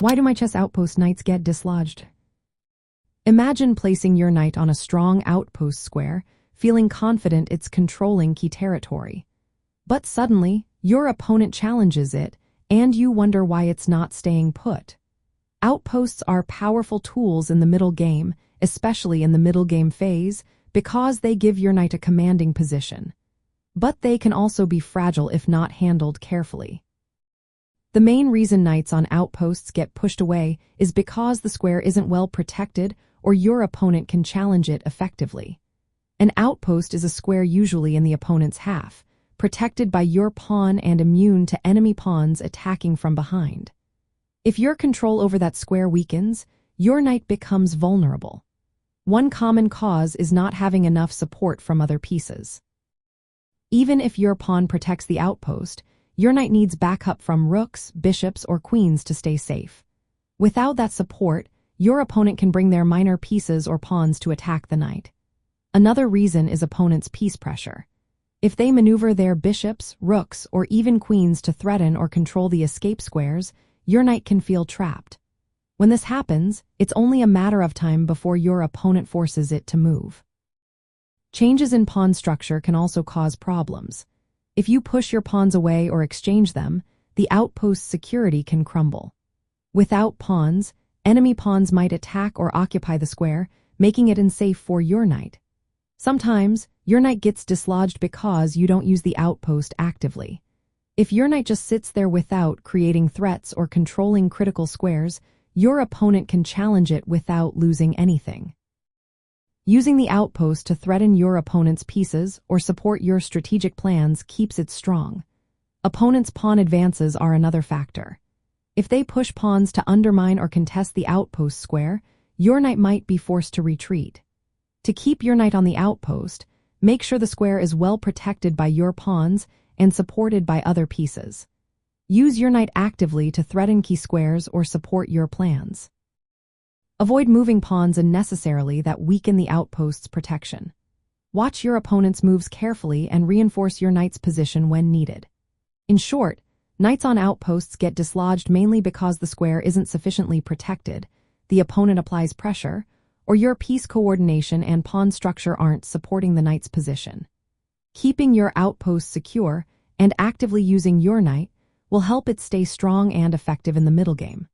Why do my chess outpost knights get dislodged? Imagine placing your knight on a strong outpost square, feeling confident it's controlling key territory. But suddenly, your opponent challenges it, and you wonder why it's not staying put. Outposts are powerful tools in the middle game, especially in the middle game phase, because they give your knight a commanding position. But they can also be fragile if not handled carefully. The main reason knights on outposts get pushed away is because the square isn't well protected or your opponent can challenge it effectively. An outpost is a square usually in the opponent's half, protected by your pawn and immune to enemy pawns attacking from behind. If your control over that square weakens, your knight becomes vulnerable. One common cause is not having enough support from other pieces. Even if your pawn protects the outpost, your knight needs backup from rooks, bishops, or queens to stay safe. Without that support, your opponent can bring their minor pieces or pawns to attack the knight. Another reason is opponent's piece pressure. If they maneuver their bishops, rooks, or even queens to threaten or control the escape squares, your knight can feel trapped. When this happens, it's only a matter of time before your opponent forces it to move. Changes in pawn structure can also cause problems. If you push your pawns away or exchange them, the outpost's security can crumble. Without pawns, enemy pawns might attack or occupy the square, making it unsafe for your knight. Sometimes, your knight gets dislodged because you don't use the outpost actively. If your knight just sits there without creating threats or controlling critical squares, your opponent can challenge it without losing anything. Using the outpost to threaten your opponent's pieces or support your strategic plans keeps it strong. Opponent's pawn advances are another factor. If they push pawns to undermine or contest the outpost square, your knight might be forced to retreat. To keep your knight on the outpost, make sure the square is well protected by your pawns and supported by other pieces. Use your knight actively to threaten key squares or support your plans. Avoid moving pawns unnecessarily that weaken the outpost's protection. Watch your opponent's moves carefully and reinforce your knight's position when needed. In short, knights on outposts get dislodged mainly because the square isn't sufficiently protected, the opponent applies pressure, or your piece coordination and pawn structure aren't supporting the knight's position. Keeping your outpost secure and actively using your knight will help it stay strong and effective in the middle game.